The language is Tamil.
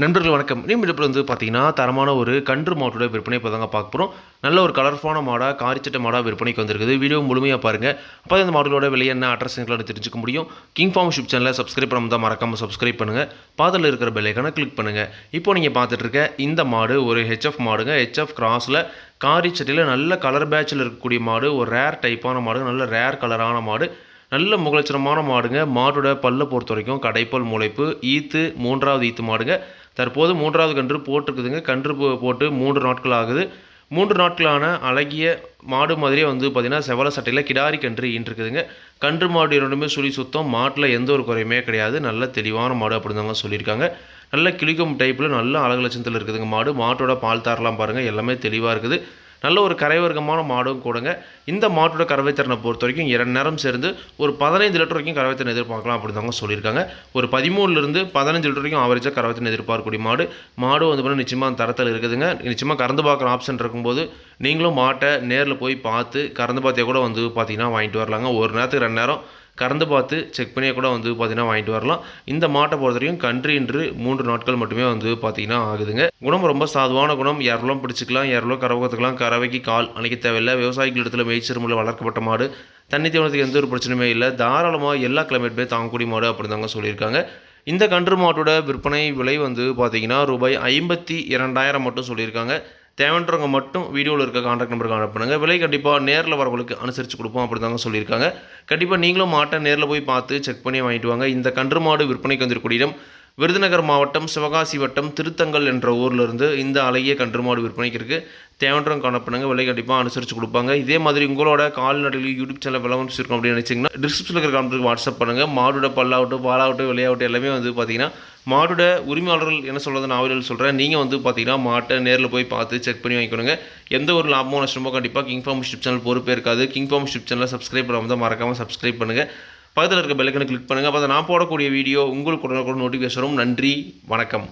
நண்பர்கள் வணக்கம். இப்போ வந்து பார்த்தீங்கன்னா, தரமான ஒரு கன்று மாட்டோட விற்பனை இப்போ தாங்க பார்க்க போகிறோம். நல்ல ஒரு கலர்ஃபுல்லான மாடா, காரிச்சட்ட மாடா விற்பனைக்கு வந்திருக்குது. வீடியோ முழுமையாக பாருங்கள். அப்போ இந்த மாடுகளோட விலை என்ன, அட்ரஸ் எங்களை தெரிஞ்சுக்க முடியும். கிங் ஃபார்ம் யூடியூப் சேனலை சப்ஸ்கிரைப் பண்ணாமல் தான் மறக்காமல் சப்ஸ்கிரைப் பண்ணுங்கள். பாதத்தில் இருக்கிற பெல் ஐக்கானை கிளிக் பண்ணுங்கள். இப்போ நீங்கள் பார்த்துட்டு இருக்க இந்த மாடு ஒரு ஹெச்எஃப் மாடுங்க. ஹெச்எஃப் கிராஸில் காரிச்சட்டையில் நல்ல கலர் பேட்சில் இருக்கக்கூடிய மாடு. ஒரு ரேர் டைப்பான மாடு, நல்ல ரேர் கலரான மாடு, நல்ல முகலட்சணமான மாடுங்க. மாடோட பல்லை பொறுத்த வரைக்கும் கடைப்பல் முளைப்பு, ஈத்து 3வது ஈத்து மாடுங்க. தற்போது 3வது கன்று போட்டிருக்குதுங்க. கன்று போட்டு 3 நாட்கள் ஆகுது. 3 நாட்களான அழகிய மாடு மாதிரியே வந்து பார்த்திங்கன்னா செவல சட்டையில் கிடாரி கன்று ஈன்றிருக்குதுங்க. கன்று மாடு இரண்டுமே சுழி சுத்தம், மாட்டில் எந்த ஒரு குறையுமே கிடையாது. நல்ல தெளிவான மாடு அப்படின்னு தாங்க சொல்லியிருக்காங்க. நல்ல கிளிக்கும் டைப்பில் நல்ல அழகு லட்சத்தில் இருக்குதுங்க மாடு. மாட்டோட பால் தாரெலாம் பாருங்கள், எல்லாமே தெளிவாக இருக்குது. நல்ல ஒரு கரைவர்க்கமான மாடும் கூடங்க. இந்த மாட்டோட கறவைத்திறனை பொறுத்த வரைக்கும் 2 நேரம் சேர்ந்து ஒரு 15 லிட்டர் வரைக்கும் கறவைத்திறன் எதிர்பார்க்கலாம் அப்படின்னு தாங்க சொல்லியிருக்காங்க. ஒரு 13லிருந்து 15 லிட்டர் வரைக்கும் ஆவரேஜாக கறவைத்திறன் எதிர்பார்க்கக்கூடிய மாடு. மாடு வந்து பார்த்தீங்கன்னா நிச்சயமாக தரத்தில் இருக்குதுங்க. நிச்சயமாக கறந்து பார்க்குற ஆப்ஷன் இருக்கும்போது நீங்களும் மாட்டை நேரில் போய் பார்த்து கறந்து பார்த்தே கூட வந்து பார்த்தீங்கன்னா வாங்கிட்டு வரலாங்க. ஒரு நேரத்துக்கு 2 நேரம் கறந்து பார்த்து செக் பண்ணியே கூட வந்து பார்த்தீங்கன்னா வாங்கிட்டு வரலாம். இந்த மாட்டை பொறுத்த வரைக்கும் கன்று இன்று 3 நாட்கள் மட்டுமே வந்து பார்த்தீங்கன்னா ஆகுதுங்க. குணம் ரொம்ப சாதுவான குணம். யாரெல்லாம் பிடிச்சிக்கலாம், யாரெல்லாம் கறவை கறவைக்கு கால் அணைக்க தேவையில்லை. விவசாயிகள் இடத்துல மேய்ச்சல் முறையில் வளர்க்கப்பட்ட மாடு. தண்ணி தேவனத்துக்கு எந்த ஒரு பிரச்சனையுமே இல்லை. தாராளமாக எல்லா கிளைமேட்டுமே தாங்கக்கூடிய மாடு அப்படின்னு தாங்க சொல்லியிருக்காங்க. இந்த கன்று மாட்டோட விற்பனை விலை வந்து பார்த்தீங்கன்னா ரூபாய் 52,000 மட்டும் சொல்லியிருக்காங்க. தேவைன்றவங்க மட்டும் வீடியோவில் இருக்க கான்டாக்ட் நம்பருக்கு அனுப்புங்க. விலை கண்டிப்பாக நேரில் வரவங்களுக்கு அனுசரித்து கொடுப்போம் அப்படி தாங்க சொல்லியிருக்காங்க. கண்டிப்பாக நீங்களும் மாட்டை நேரில் போய் பார்த்து செக் பண்ணி வாங்கிட்டு வாங்க. இந்த கன்று மாடு விற்பனைக்கு வந்திருக்கூடிய இடம் விருதுநகர் மாவட்டம் சிவகாசி வட்டம் திருத்தங்கல் என்ற ஊரிலிருந்து இந்த அழகிய கன்று மாடு விற்பனைக்கு இருக்குது. தேவைன்றவங்க அனுப்புங்க. விலை கண்டிப்பாக அனுசரித்து கொடுப்பாங்க. இதே மாதிரி உங்களோட கால்நடையில் யூடியூப் சேனல் விளம்பரம் இருக்கும் அப்படின்னு நினச்சிங்கன்னா டிஸ்கிரிப்ஷனில் இருக்கிற கான்டாக்ட் வாட்ஸ்அப் பண்ணுங்கள். மாடோட பல்லாகட்டும், பாலாகட்டும், விலையாகட்டும் எல்லாமே வந்து பார்த்தீங்கன்னா மாடோட உரிமையாளர்கள் என்ன சொல்கிறது நான் ஆவியில் சொல்கிறேன். நீங்கள் வந்து பார்த்தீங்கன்னா மாட்டை நேரில் போய் பார்த்து செக் பண்ணி வாங்கிக்கணுங்க. எந்த ஒரு லாபமோ நஷ்டமோ கண்டிப்பாக கிங் ஃபார்ம் யூடியூப் சேனல் பொறுப்பே இருக்காது. கிங் ஃபார்ம் யூடியூப் சேனலை சப்ஸ்கிரைப் பண்ணாமல் தான் மறக்காமல் சப்ஸ்கிரைப் பண்ணுங்கள். பக்கத்தில் இருக்க பெல் ஐக்கானை கிளிக் பண்ணுங்கள். அப்போ நான் போடக்கூடிய வீடியோ உங்களுக்கு உடனுக்குடன் நோட்டிஃபிகேஷன் வரும். நன்றி, வணக்கம்.